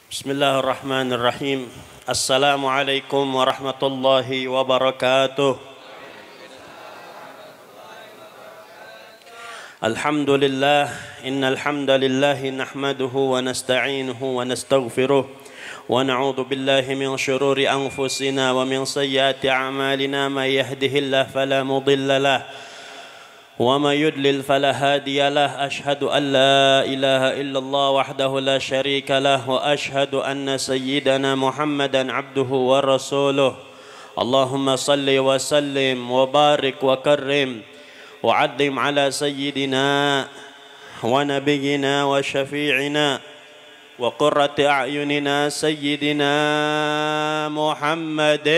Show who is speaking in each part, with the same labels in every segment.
Speaker 1: Bismillahirrahmanirrahim. Assalamualaikum warahmatullahi wabarakatuh. Alhamdulillah, innal hamdalillah nahmaduhu wa nasta'inuhu wa nastaghfiruh wa na'udzu billahi min shururi anfusina wa min sayyiati a'malina may yahdihillahu fala mudilla lahu وما يضلل فلا هادي له أشهد أن لا إله إلا الله وحده لا شريك له وأشهد أن سيدنا محمدا عبده ورسوله اللهم صل وسلم وبارك وكرم وعظم على سيدنا ونبينا وشفيعنا وقرة أعيننا سيدنا محمد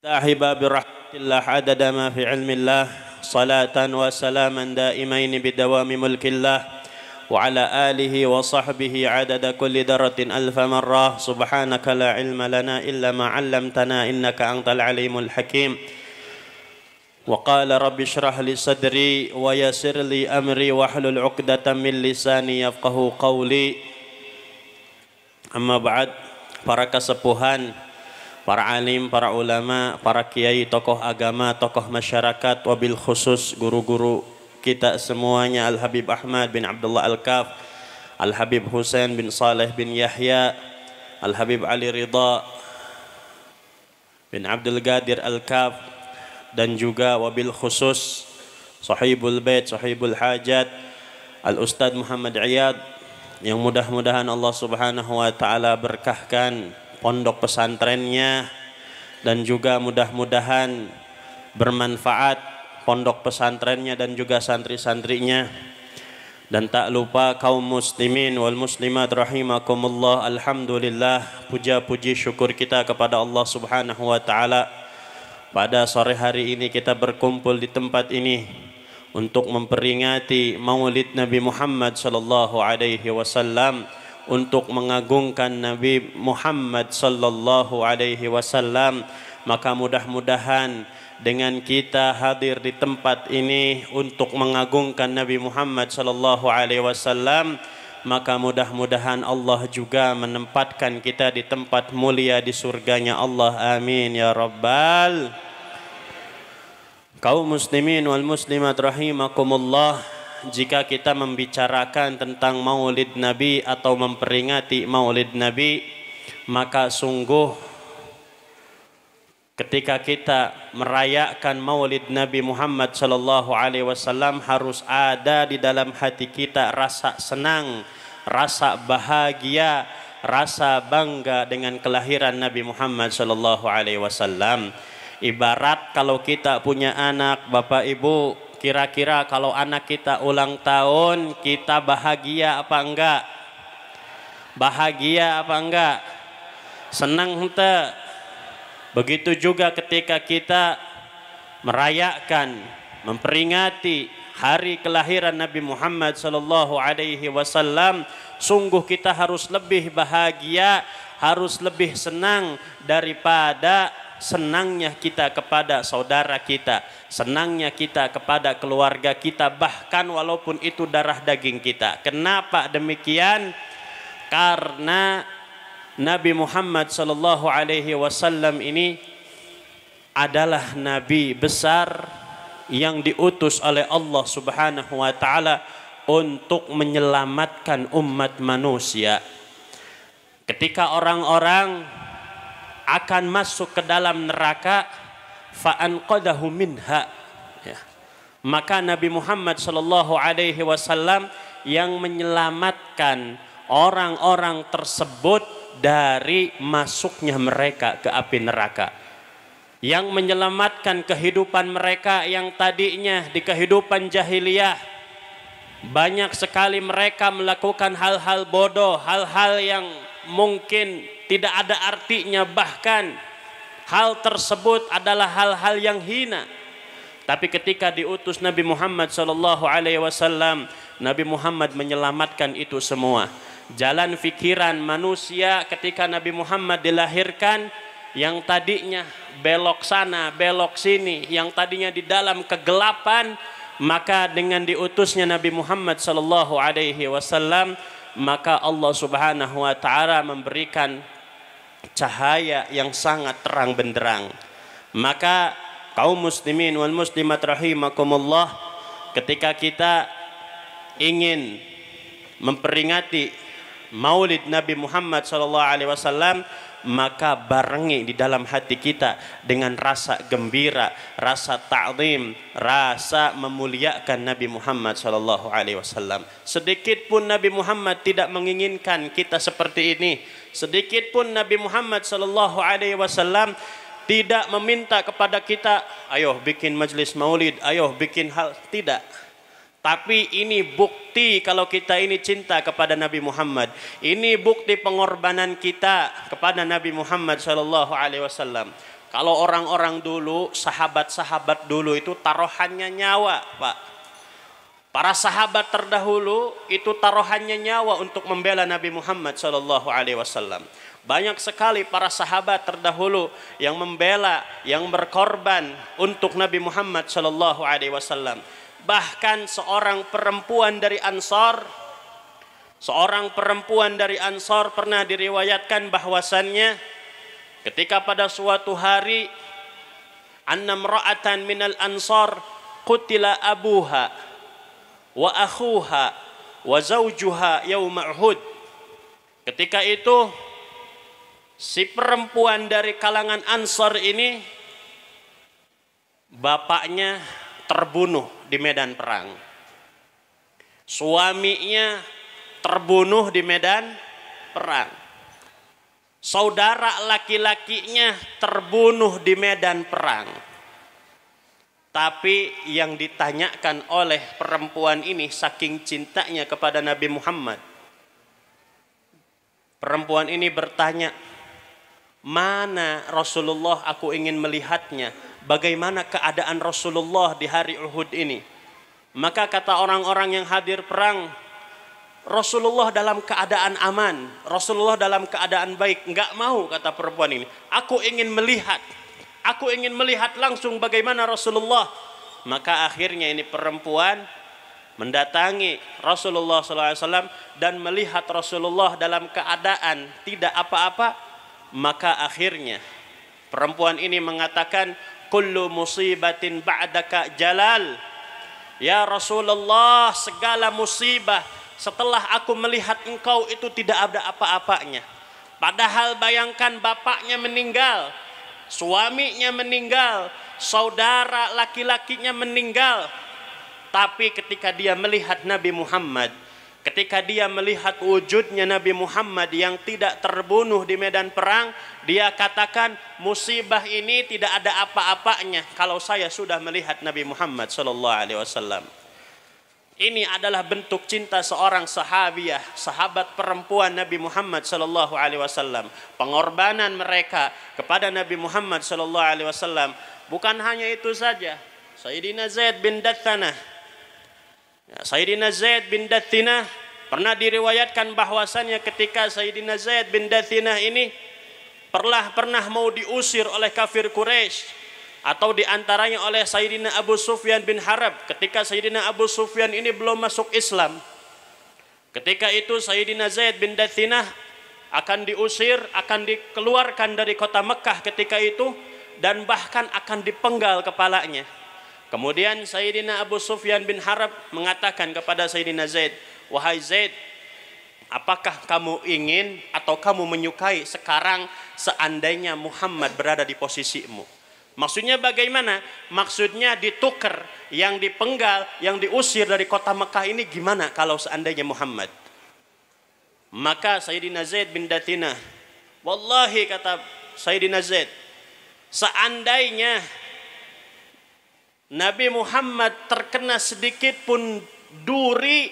Speaker 1: تاحبا برحمة الله عدد ما في علم الله صلاة وسلاما دائمين بدوام ملك الله وعلى آله وصحبه عدد كل ذرة ألف مرة سبحانك لا علم لنا إلا ما علمتنا إنك أنت العليم الحكيم وقال رب اشرح لي صدري ويسر لي أمري واحلل عقدة من لساني يفقه قولي أما بعد. Para kesepuhan, para alim, para ulama, para kiai, tokoh agama, tokoh masyarakat, wabil khusus guru-guru kita semuanya, Al-Habib Ahmad bin Abdullah Al-Kaf, Al-Habib Husain bin Saleh bin Yahya, Al-Habib Ali Ridha bin Abdul Qadir Al-Kaf, dan juga wabil khusus Sahibul Bait, Sahibul Hajat, Al-Ustadz Muhammad Iyad, yang mudah-mudahan Allah Subhanahu wa Ta'ala berkahkan pondok pesantrennya, dan juga mudah-mudahan bermanfaat pondok pesantrennya dan juga santri-santrinya. Dan tak lupa kaum muslimin wal muslimat rahimakumullah, alhamdulillah, puja-puji syukur kita kepada Allah Subhanahu wa Ta'ala. Pada sore hari ini kita berkumpul di tempat ini untuk memperingati Maulid Nabi Muhammad sallallahu alaihi wasallam, untuk mengagungkan Nabi Muhammad sallallahu alaihi wasallam. Maka mudah-mudahan dengan kita hadir di tempat ini untuk mengagungkan Nabi Muhammad sallallahu alaihi wasallam, maka mudah-mudahan Allah juga menempatkan kita di tempat mulia di surganya Allah. Amin ya rabbal. Kaum muslimin wal muslimat rahimakumullah, jika kita membicarakan tentang Maulid Nabi atau memperingati Maulid Nabi, maka sungguh ketika kita merayakan Maulid Nabi Muhammad sallallahu alaihi wasallam harus ada di dalam hati kita rasa senang, rasa bahagia, rasa bangga dengan kelahiran Nabi Muhammad sallallahu alaihi wasallam. Ibarat kalau kita punya anak, Bapak Ibu, kira-kira kalau anak kita ulang tahun, kita bahagia apa enggak? Bahagia apa enggak? Senang ente? Begitu juga ketika kita merayakan, memperingati hari kelahiran Nabi Muhammad sallallahu alaihi wasallam, sungguh kita harus lebih bahagia, harus lebih senang daripada senangnya kita kepada saudara kita, senangnya kita kepada keluarga kita, bahkan walaupun itu darah daging kita. Kenapa demikian? Karena Nabi Muhammad sallallahu alaihi wasallam ini adalah nabi besar yang diutus oleh Allah Subhanahu wa Ta'ala untuk menyelamatkan umat manusia. Ketika orang-orang akan masuk ke dalam neraka, fa'anqadahu minha, ya, maka Nabi Muhammad sallallahu alaihi wasallam yang menyelamatkan orang-orang tersebut dari masuknya mereka ke api neraka, yang menyelamatkan kehidupan mereka yang tadinya di kehidupan jahiliyah banyak sekali mereka melakukan hal-hal bodoh, hal-hal yang mungkin tidak ada artinya, bahkan hal tersebut adalah hal-hal yang hina. Tapi ketika diutus Nabi Muhammad sallallahu alaihi wasallam, Nabi Muhammad menyelamatkan itu semua. Jalan fikiran manusia ketika Nabi Muhammad dilahirkan, yang tadinya belok sana, belok sini, yang tadinya di dalam kegelapan, Maka dengan diutusnya Nabi Muhammad sallallahu alaihi wasallam, maka Allah Subhanahu wa taala memberikan cahaya yang sangat terang benderang. Maka kaum muslimin wal muslimat rahimakumullah, ketika kita ingin memperingati Maulid Nabi Muhammad sallallahu alaihi wasallam, maka barengi di dalam hati kita dengan rasa gembira, rasa ta'zim, rasa memuliakan Nabi Muhammad sallallahu alaihi wasallam. Sedikit pun Nabi Muhammad tidak menginginkan kita seperti ini. Sedikit pun Nabi Muhammad sallallahu alaihi wasallam tidak meminta kepada kita, ayo bikin majlis maulid, ayo bikin hal, tidak. Tapi ini bukti kalau kita ini cinta kepada Nabi Muhammad. Ini bukti pengorbanan kita kepada Nabi Muhammad sallallahu alaihi wasallam. Kalau orang-orang dulu, sahabat-sahabat dulu itu taruhannya nyawa, Pak. Para sahabat terdahulu itu taruhannya nyawa untuk membela Nabi Muhammad sallallahu alaihi wasallam. Banyak sekali para sahabat terdahulu yang membela, yang berkorban untuk Nabi Muhammad sallallahu alaihi wasallam. Bahkan seorang perempuan dari Ansar pernah diriwayatkan bahwasannya ketika pada suatu hari annam ra'atan minal ansar qutila abuha wa akhuha wa zawjuha yauma Uhud. Ketika itu si perempuan dari kalangan Ansar ini bapaknya terbunuh di medan perang. Suaminya terbunuh di medan perang. Saudara laki-lakinya terbunuh di medan perang. Tapi yang ditanyakan oleh perempuan ini saking cintanya kepada Nabi Muhammad. Perempuan ini bertanya, mana Rasulullah, aku ingin melihatnya. Bagaimana keadaan Rasulullah di hari Uhud ini? Maka kata orang-orang yang hadir perang, Rasulullah dalam keadaan aman, Rasulullah dalam keadaan baik. Enggak mau, kata perempuan ini, aku ingin melihat langsung bagaimana Rasulullah. Maka akhirnya ini perempuan mendatangi Rasulullah SAW dan melihat Rasulullah dalam keadaan tidak apa-apa. Maka akhirnya perempuan ini mengatakan, kullu musibatin ba'daka jalal. Ya Rasulullah, segala musibah setelah aku melihat engkau itu tidak ada apa-apanya. Padahal bayangkan bapaknya meninggal, suaminya meninggal, saudara laki-lakinya meninggal. Tapi ketika dia melihat Nabi Muhammad, ketika dia melihat wujudnya Nabi Muhammad yang tidak terbunuh di medan perang, dia katakan, musibah ini tidak ada apa-apanya kalau saya sudah melihat Nabi Muhammad sallallahu alaihi wasallam. Ini adalah bentuk cinta seorang sahabiah, sahabat perempuan Nabi Muhammad sallallahu alaihi wasallam. Pengorbanan mereka kepada Nabi Muhammad sallallahu alaihi wasallam. Bukan hanya itu saja. Sayyidina Zaid bin Dathanah, Sayyidina Zaid bin Dathanah pernah diriwayatkan bahwasannya ketika Sayyidina Zaid bin Dathanah ini pernah mau diusir oleh kafir Quraisy, atau diantaranya oleh Sayyidina Abu Sufyan bin Harb. Ketika Sayyidina Abu Sufyan ini belum masuk Islam, ketika itu Sayyidina Zaid bin Dathanah akan diusir, akan dikeluarkan dari kota Mekah ketika itu, dan bahkan akan dipenggal kepalanya. Kemudian Sayyidina Abu Sufyan bin Harb mengatakan kepada Sayyidina Zaid, wahai Zaid, apakah kamu ingin atau kamu menyukai sekarang seandainya Muhammad berada di posisimu? Maksudnya bagaimana? Maksudnya ditukar, yang dipenggal, yang diusir dari kota Mekah ini gimana kalau seandainya Muhammad? Maka Sayyidina Zaid bin Dathanah, wallahi kata Sayyidina Zaid, seandainya Nabi Muhammad terkena sedikit pun duri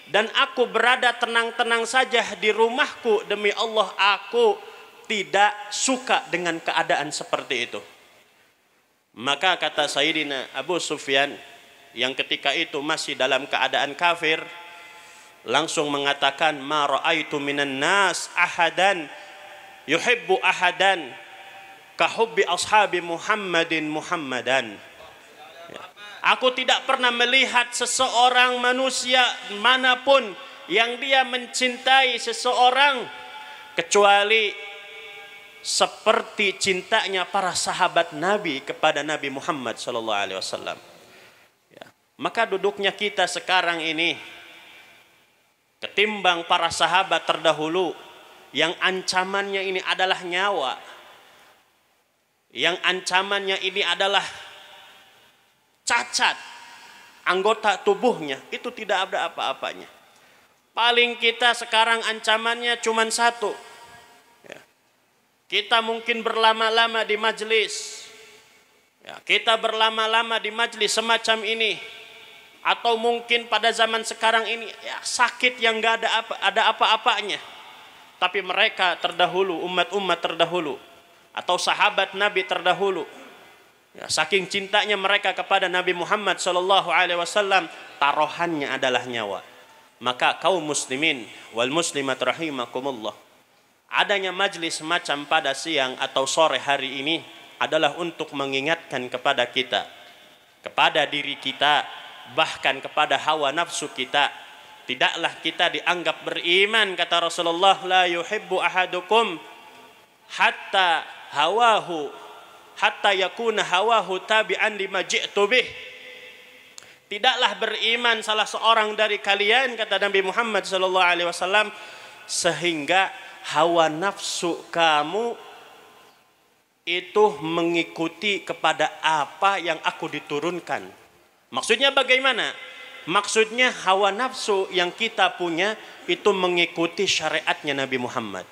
Speaker 1: dan aku berada tenang-tenang saja di rumahku, demi Allah aku tidak suka dengan keadaan seperti itu. Maka kata Sayyidina Abu Sufyan yang ketika itu masih dalam keadaan kafir, langsung mengatakan, ma ra'aitu minan nas ahadan yuhibbu ahadan kahubbi ashabi Muhammadin Muhammadan. Aku tidak pernah melihat seseorang manusia manapun yang dia mencintai seseorang kecuali seperti cintanya para sahabat Nabi kepada Nabi Muhammad SAW. Ya. Maka duduknya kita sekarang ini ketimbang para sahabat terdahulu yang ancamannya ini adalah nyawa, yang ancamannya ini adalah cacat anggota tubuhnya, itu tidak ada apa-apanya. Paling kita sekarang ancamannya cuma satu. Ya. Kita mungkin berlama-lama di majelis. Ya, kita berlama-lama di majelis semacam ini. Atau mungkin pada zaman sekarang ini ya, sakit yang gak ada apa-apanya. Tapi mereka terdahulu, umat-umat terdahulu. Atau sahabat Nabi terdahulu. Ya, saking cintanya mereka kepada Nabi Muhammad SAW, taruhannya adalah nyawa. Maka kaum muslimin wal muslimat rahimakumullah, adanya majlis semacam pada siang atau sore hari ini adalah untuk mengingatkan kepada kita, kepada diri kita, bahkan kepada hawa nafsu kita. Tidaklah kita dianggap beriman, kata Rasulullah, la yuhibbu ahadukum hatta yakuna hawahu tabi'an lima ji'tu bih. Tidaklah beriman salah seorang dari kalian, kata Nabi Muhammad SAW, sehingga hawa nafsu kamu itu mengikuti kepada apa yang aku diturunkan. Maksudnya bagaimana? Maksudnya hawa nafsu yang kita punya itu mengikuti syariatnya Nabi Muhammad.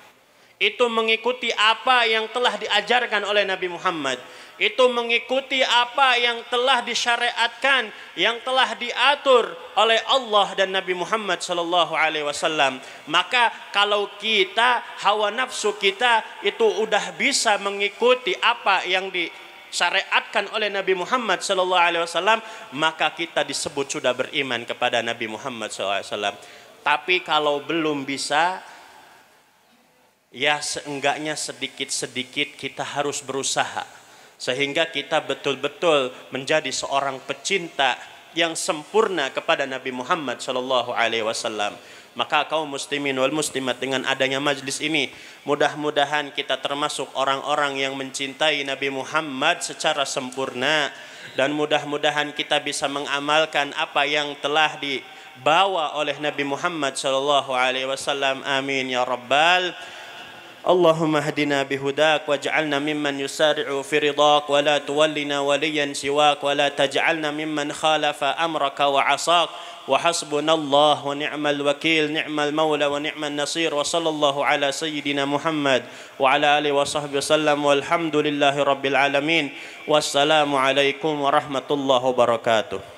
Speaker 1: Itu mengikuti apa yang telah diajarkan oleh Nabi Muhammad. Itu mengikuti apa yang telah disyariatkan, yang telah diatur oleh Allah dan Nabi Muhammad SAW. Maka kalau kita, hawa nafsu kita itu udah bisa mengikuti apa yang disyariatkan oleh Nabi Muhammad SAW, maka kita disebut sudah beriman kepada Nabi Muhammad SAW. Tapi kalau belum bisa, ya seenggaknya sedikit-sedikit kita harus berusaha sehingga kita betul-betul menjadi seorang pecinta yang sempurna kepada Nabi Muhammad SAW. Maka kaum muslimin wal muslimat, dengan adanya majlis ini, mudah-mudahan kita termasuk orang-orang yang mencintai Nabi Muhammad secara sempurna, dan mudah-mudahan kita bisa mengamalkan apa yang telah dibawa oleh Nabi Muhammad SAW. Amin ya rabbal. اللهم اهدنا بهداك واجعلنا ممن يسارع في رضاك ولا تولنا وليا سواك ولا تجعلنا ممن خالف أمرك وعصاك وحسبنا الله ونعم الوكيل نعم المولى ونعم النصير وصلى الله على سيدنا محمد وعلى آله وصحبه وسلم والحمد لله رب العالمين والسلام عليكم ورحمة الله وبركاته.